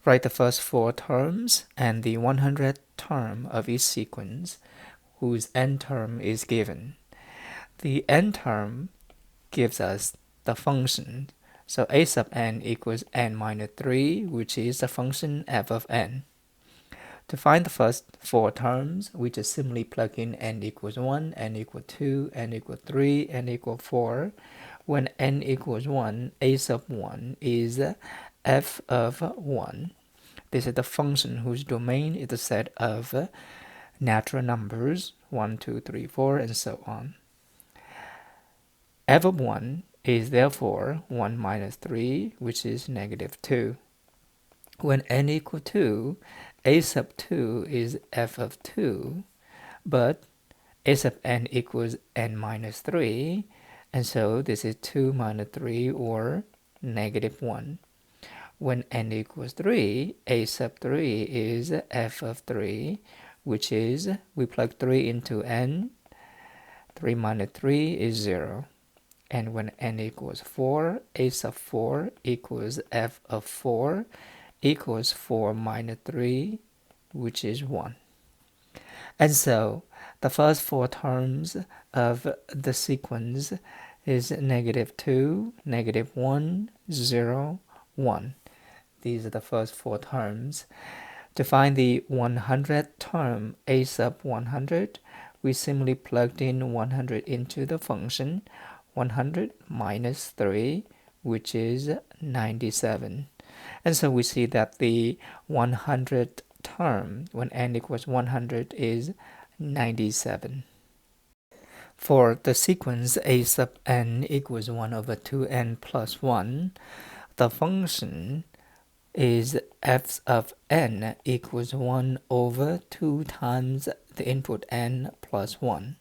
Write the first 4 terms and the 100th term of each sequence, whose n term is given. The n term gives us the function. So a sub n equals n minus 3, which is the function f of n. To find the first 4 terms, we just simply plug in n equals 1, n equals 2, n equals 3, n equals 4. When n equals 1, a sub 1 is f of 1. This is the function whose domain is the set of natural numbers, 1, 2, 3, 4, and so on. F of 1 is therefore 1 minus 3, which is negative 2. When n equals 2, a sub 2 is f of 2, but a sub n equals n minus 3, and so this is 2 minus 3, or negative 1. When n equals 3, a sub 3 is f of 3, which is, we plug 3 into n, 3 minus 3 is 0. And when n equals 4, a sub 4 equals f of 4 equals 4 minus 3, which is 1. And so the first 4 terms of the sequence is negative 2, negative 1, 0, 1. These are the first 4 terms. To find the 100th term, a sub 100, we simply plugged in 100 into the function. 100 minus 3, which is 97. And so we see that the 100th term, when n equals 100, is 97. For the sequence a sub n equals 1 over 2n plus 1, the function is f of n equals 1 over 2 times the input n plus 1.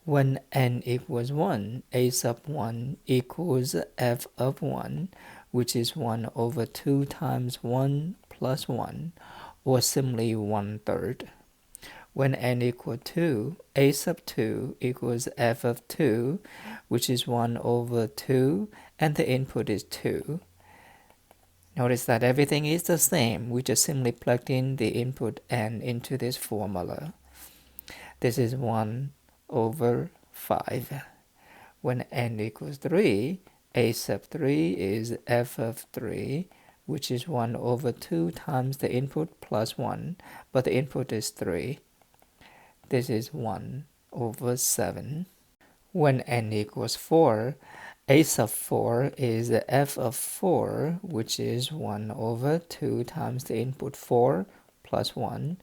When n equals 1, a sub 1 equals f of 1, which is 1 over 2 times 1 plus 1, or simply 1/3. When n equals 2, a sub 2 equals f of 2, which is 1 over 2, and the input is 2. Notice that everything is the same. We just simply plugged in the input n into this formula. This is 1 over 5. When n equals 3, a sub 3 is f of 3, which is 1 over 2 times the input plus 1, but the input is 3. This is 1 over 7. When n equals 4, a sub 4 is f of 4, which is 1 over 2 times the input 4 plus 1,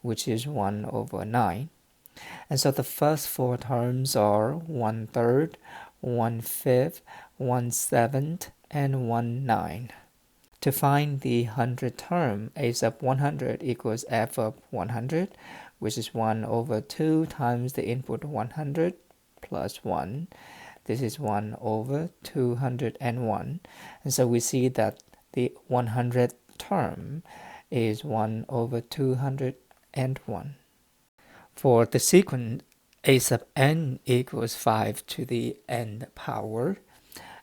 which is 1 over 9. And so the first 4 terms are 1/3, 1/5, 1/7, and 1/9. To find the 100th term, a sub 100 equals f of 100, which is 1 over 2 times the input 100 plus 1. This is 1 over 201. And so we see that the 100th term is 1 over 201. For the sequence a sub n equals 5 to the n power,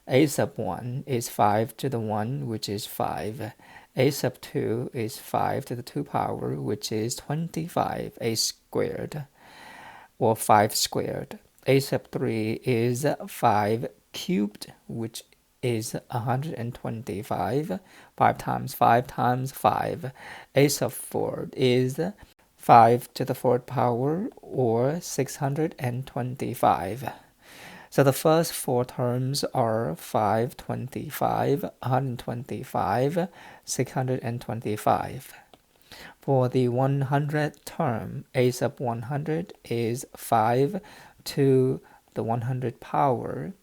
a sub 1 is 5 to the 1, which is 5. A sub 2 is 5 to the 2 power, which is 25, a squared, or 5 squared. A sub 3 is 5 cubed, which is 125. 5 times 5 times 5. A sub 4 is 5 to the 4th power, or 625. So the first 4 terms are 5, 25, 125, 625. For the 100th term, a sub 100 is 5 to the 100th power.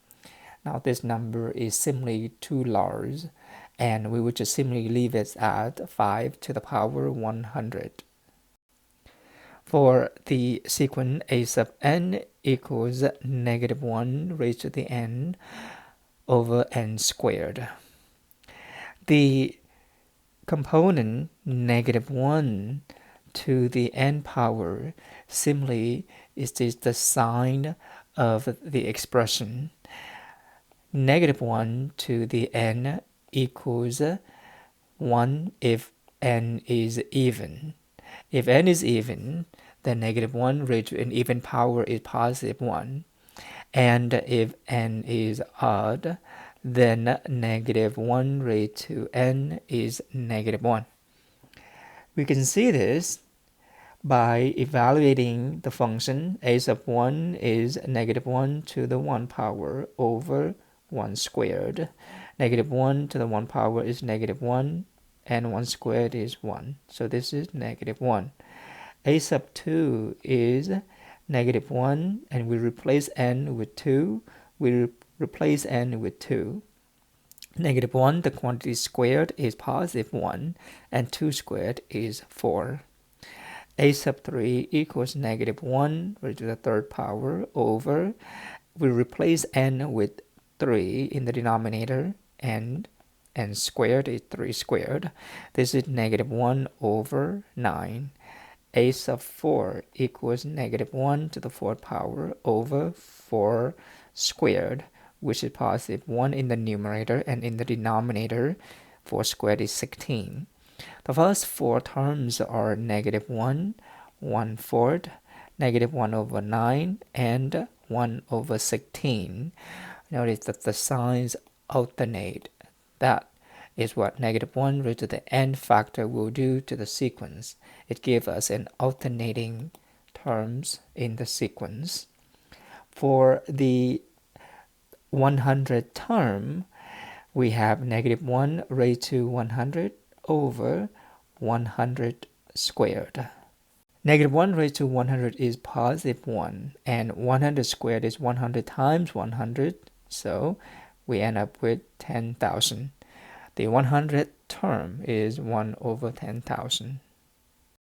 Now this number is simply too large, and we would just simply leave it at 5 to the power 100. For the sequence a sub n equals negative 1 raised to the n over n squared. The component negative 1 to the n power simply is just the sign of the expression. Negative 1 to the n equals 1 if n is even. If n is even, then negative 1 raised to an even power is positive 1. And if n is odd, then negative 1 raised to n is negative 1. We can see this by evaluating the function a sub 1 is negative 1 to the 1 power over 1 squared. Negative 1 to the 1 power is negative 1, and 1 squared is 1. So this is negative 1. A sub 2 is negative 1, and we replace n with 2. We replace n with 2. Negative 1, the quantity squared is positive 1, and 2 squared is 4. A sub 3 equals negative 1 raised to the third power over, we replace n with 3 in the denominator, and n squared is 3 squared. This is negative 1 over 9. A sub 4 equals negative 1 to the fourth power over 4 squared, which is positive 1 in the numerator, and in the denominator, 4 squared is 16. The first four terms are negative 1, 1/4, negative 1 over 9, and 1 over 16. Notice that the signs alternate. That is what negative 1 raised to the n factor will do to the sequence. It gives us an alternating terms in the sequence. For the 100 term, we have negative 1 raised to 100 over 100 squared. Negative 1 raised to 100 is positive 1, and 100 squared is 100 times 100, so we end up with 10,000. The 100th term is 1 over 10,000.